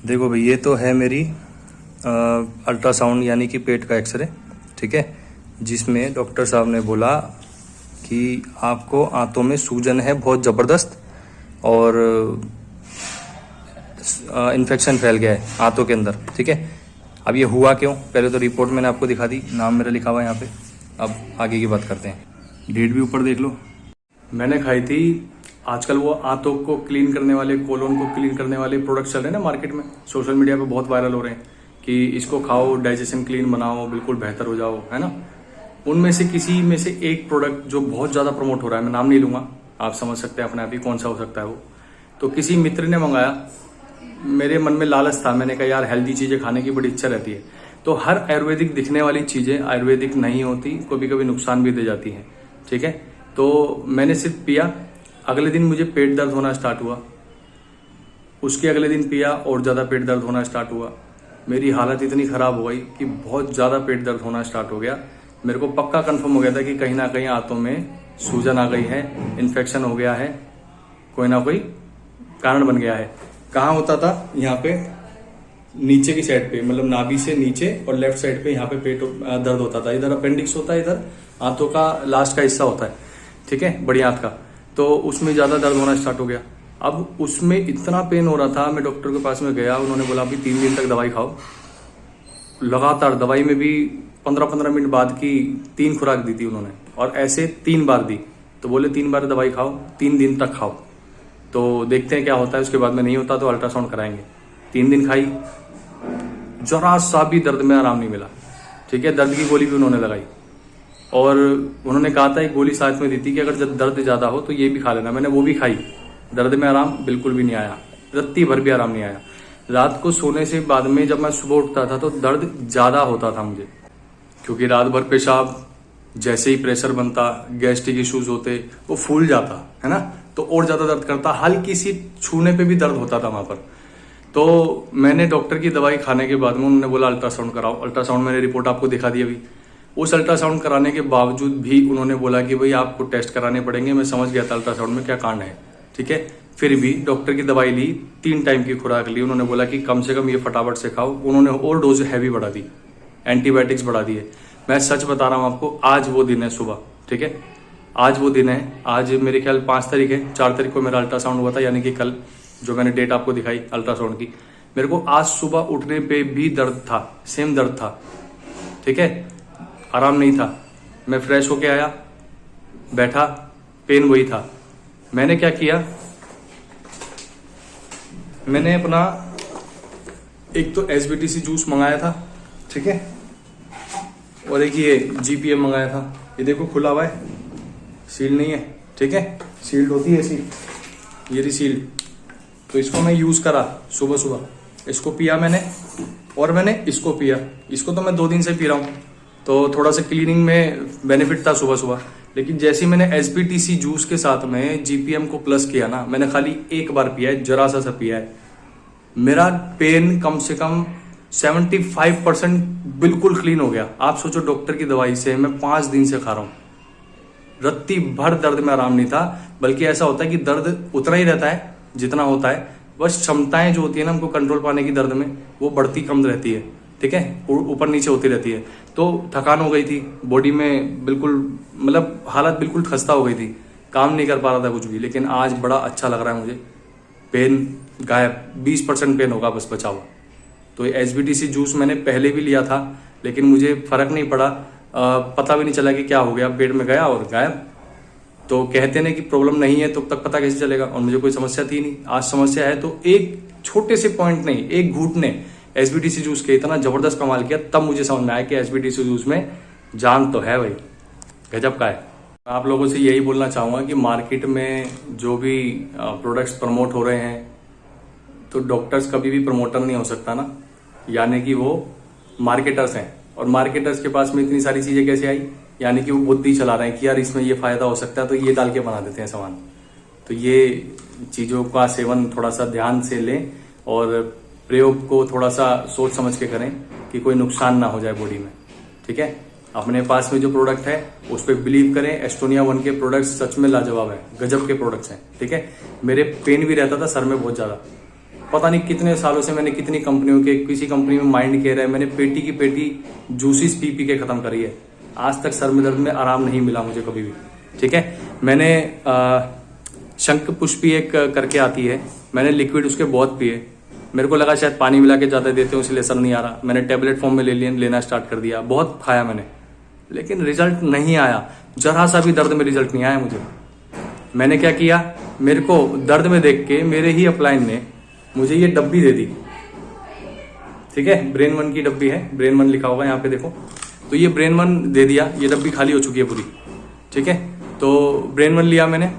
देखो भाई, ये तो है मेरी अल्ट्रासाउंड यानी कि पेट का एक्सरे, ठीक है, जिसमें डॉक्टर साहब ने बोला कि आपको आंतों में सूजन है बहुत ज़बरदस्त और इन्फेक्शन फैल गया है आंतों के अंदर, ठीक है। अब ये हुआ क्यों, पहले तो रिपोर्ट मैंने आपको दिखा दी, नाम मेरा लिखा हुआ है यहाँ पे। अब आगे की बात करते हैं। डेट भी ऊपर देख लो। मैंने खाई थी, आजकल वो आंतों को क्लीन करने वाले, कोलोन को क्लीन करने वाले प्रोडक्ट चल रहे हैं ना मार्केट में, सोशल मीडिया पे बहुत वायरल हो रहे हैं कि इसको खाओ, डाइजेशन क्लीन बनाओ, बिल्कुल बेहतर हो जाओ, है ना। उनमें से किसी में से एक प्रोडक्ट जो बहुत ज़्यादा प्रमोट हो रहा है, मैं नाम नहीं लूँगा, आप समझ सकते हैं अपने आप ही कौन सा हो सकता है वो। तो किसी मित्र ने मंगाया, मेरे मन में लालच था, मैंने कहा यार हेल्दी चीज़ें खाने की बड़ी इच्छा रहती है। तो हर आयुर्वेदिक दिखने वाली चीज़ें आयुर्वेदिक नहीं होती, कभी कभी नुकसान भी दे जाती हैं, ठीक है। तो मैंने सिर्फ पिया, अगले दिन मुझे पेट दर्द होना स्टार्ट हुआ, उसके अगले दिन पिया और ज़्यादा पेट दर्द होना स्टार्ट हुआ। मेरी हालत इतनी ख़राब हो गई कि बहुत ज़्यादा पेट दर्द होना स्टार्ट हो गया। मेरे को पक्का कंफर्म हो गया था कि कहीं ना कहीं आंतों में सूजन आ गई है, इन्फेक्शन हो गया है, कोई ना कोई कारण बन गया है। कहाँ होता था, यहाँ पे नीचे की साइड पे, मतलब नाभि से नीचे और लेफ्ट साइड पे, यहाँ पे पेट दर्द होता था। इधर अपेंडिक्स होता है, इधर आंतों का लास्ट का हिस्सा होता है, ठीक है, बड़ी आंत का। तो उसमें ज़्यादा दर्द होना स्टार्ट हो गया। अब उसमें इतना पेन हो रहा था, मैं डॉक्टर के पास में गया, उन्होंने बोला अभी 3 दिन तक दवाई खाओ। लगातार दवाई में भी 15-15 मिनट बाद की 3 खुराक दी थी उन्होंने, और ऐसे 3 बार दी। तो बोले 3 बार दवाई खाओ, 3 दिन तक खाओ, तो देखते हैं क्या होता है, उसके बाद में नहीं होता तो अल्ट्रासाउंड कराएंगे। 3 दिन खाई, जरा सा भी दर्द में आराम नहीं मिला, ठीक है। दर्द की गोली भी उन्होंने लगाई और उन्होंने कहा था, एक गोली साथ में दी थी कि अगर जब दर्द ज़्यादा हो तो ये भी खा लेना। मैंने वो भी खाई, दर्द में आराम बिल्कुल भी नहीं आया, रत्ती भर भी आराम नहीं आया। रात को सोने से बाद में जब मैं सुबह उठता था तो दर्द ज़्यादा होता था मुझे, क्योंकि रात भर पेशाब, जैसे ही प्रेशर बनता, गैस्ट्रिक इश्यूज होते, वो फूल जाता है ना, तो और ज़्यादा दर्द करता, हल्की सी छूने पे भी दर्द होता था वहाँ पर। तो मैंने डॉक्टर की दवाई खाने के बाद में उन्होंने बोला अल्ट्रासाउंड कराओ। अल्ट्रासाउंड मैंने रिपोर्ट आपको दिखा दी अभी। उस अल्ट्रासाउंड कराने के बावजूद भी उन्होंने बोला कि भाई आपको टेस्ट कराने पड़ेंगे। मैं समझ गया था अल्ट्रासाउंड में क्या कांड है, ठीक है। फिर भी डॉक्टर की दवाई ली, 3 टाइम की खुराक ली। उन्होंने बोला कि कम से कम ये फटाफट से खाओ। उन्होंने और डोज हैवी बढ़ा दी, एंटीबायोटिक्स बढ़ा दिए। मैं सच बता रहा हूँ आपको, आज वो दिन है सुबह, ठीक है, आज वो दिन है। आज मेरे ख्याल 5 तारीख है, 4 तारीख को मेरा अल्ट्रासाउंड हुआ था, यानी कि कल जो मैंने डेट आपको दिखाई अल्ट्रासाउंड की। मेरे को आज सुबह उठने पे भी दर्द था, सेम दर्द था, ठीक है, आराम नहीं था। मैं फ्रेश होके आया, बैठा, पेन वही था। मैंने क्या किया, मैंने अपना एक तो एसबीटीसी जूस मंगाया था, ठीक है, और एक ये जीपीएम मंगाया था। ये देखो खुला हुआ है, सील नहीं है, ठीक है, सील्ड होती है ऐसी, ये रही सील्ड। तो इसको मैं यूज करा सुबह सुबह, इसको पिया मैंने, और मैंने इसको पिया। इसको तो मैं 2 दिन से पी रहा हूँ, तो थोड़ा सा क्लीनिंग में बेनिफिट था सुबह सुबह। लेकिन जैसे ही मैंने एसबीटीसी जूस के साथ में जीपीएम को प्लस किया ना, मैंने खाली एक बार पिया है, जरा सा पिया है, मेरा पेन कम से कम 75% बिल्कुल क्लीन हो गया। आप सोचो, डॉक्टर की दवाई से मैं 5 दिन से खा रहा हूँ, रत्ती भर दर्द में आराम नहीं था। बल्कि ऐसा होता है कि दर्द उतना ही रहता है जितना होता है, बस क्षमताएं जो होती है ना हमको कंट्रोल पाने की दर्द में, वो बढ़ती कम रहती है, ठीक है, ऊपर नीचे होती रहती है। तो थकान हो गई थी बॉडी में, बिल्कुल मतलब हालत बिल्कुल खस्ता हो गई थी, काम नहीं कर पा रहा था कुछ भी। लेकिन आज बड़ा अच्छा लग रहा है मुझे, पेन गायब, 20% पेन होगा बस बचा हुआ। तो एसबीटीसी जूस मैंने पहले भी लिया था, लेकिन मुझे फर्क नहीं पड़ा, पता भी नहीं चला कि क्या हो गया, पेट में गया और गायब। तो कहते हैं कि प्रॉब्लम नहीं है तो तक पता कैसे चलेगा, और मुझे कोई समस्या थी नहीं। आज समस्या है, तो एक छोटे से पॉइंट नहीं, एक घूंट ने एसबीटीसी जूस के इतना जबरदस्त कमाल किया, तब मुझे समझ में आया कि एसबीटीसी जूस में जान तो है भाई, गजब का है। आप लोगों से यही बोलना चाहूँगा कि मार्केट में जो भी प्रोडक्ट्स प्रमोट हो रहे हैं, तो डॉक्टर्स कभी भी प्रमोटर नहीं हो सकता ना, यानी कि वो मार्केटर्स हैं। और मार्केटर्स के पास में इतनी सारी चीज़ें कैसे आई, यानी कि वो बुद्धि चला रहे हैं कि यार इसमें ये फायदा हो सकता है, तो ये डाल के बना देते हैं सामान। तो ये चीज़ों का सेवन थोड़ा सा ध्यान से लें, और प्रयोग को थोड़ा सा सोच समझ के करें कि कोई नुकसान ना हो जाए बॉडी में, ठीक है। अपने पास में जो प्रोडक्ट है उस पर बिलीव करें। एस्टोनिया 1 के प्रोडक्ट्स सच में लाजवाब है, गजब के प्रोडक्ट्स हैं, ठीक है। मेरे पेन भी रहता था सर में बहुत ज़्यादा, पता नहीं कितने सालों से मैंने कितनी कंपनियों के, किसी कंपनी में माइंड केयर है, मैंने पेटी की पेटी जूसेस पी पी के खत्म करी है। आज तक सर में दर्द में आराम नहीं मिला मुझे कभी भी। ठीक है, मैंने शंख पुष्पी एक करके आती है, मैंने लिक्विड उसके बहुत पिए। मेरे को लगा शायद पानी मिला के ज़्यादा देते हैं इसलिए असर नहीं आ रहा। मैंने टेबलेट फॉर्म में लेना स्टार्ट कर दिया, बहुत खाया मैंने, लेकिन रिजल्ट नहीं आया। जरा सा भी दर्द में रिजल्ट नहीं आया मुझे। मैंने क्या किया, मेरे को दर्द में देख के मेरे ही अपलाइन ने मुझे ये डब्बी दे दी। ठीक है, ब्रेन वन की डब्बी है, ब्रेन वन लिखा होगा यहाँ पे देखो। तो ये ब्रेन वन दे दिया, ये डब्बी खाली हो चुकी है पूरी। ठीक है, तो ब्रेन वन लिया मैंने।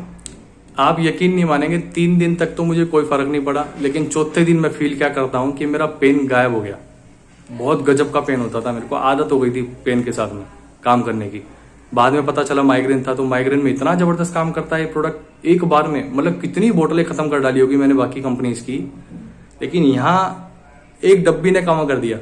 आप यकीन नहीं मानेंगे, 3 दिन तक तो मुझे कोई फर्क नहीं पड़ा, लेकिन चौथे दिन मैं फील क्या करता हूँ कि मेरा पेन गायब हो गया। बहुत गजब का पेन होता था, मेरे को आदत हो गई थी पेन के साथ में काम करने की। बाद में पता चला माइग्रेन था, तो माइग्रेन में इतना जबरदस्त काम करता है ये प्रोडक्ट। एक बार में मतलब कितनी बोतलें खत्म कर डाली होगी मैंने बाकी कंपनीज की, लेकिन यहाँ एक डब्बी ने काम कर दिया।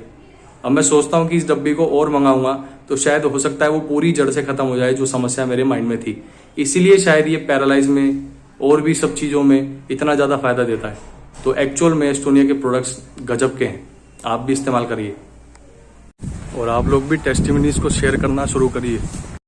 अब मैं सोचता हूँ कि इस डब्बी को और मंगाऊंगा तो शायद हो सकता है वो पूरी जड़ से खत्म हो जाए जो समस्या मेरे माइंड में थी। इसीलिए शायद ये पैरालाइज में और भी सब चीज़ों में इतना ज़्यादा फायदा देता है। तो एक्चुअल में एस्टोनिया के प्रोडक्ट्स गजब के हैं, आप भी इस्तेमाल करिए और आप लोग भी टेस्टिमनीज को शेयर करना शुरू करिए।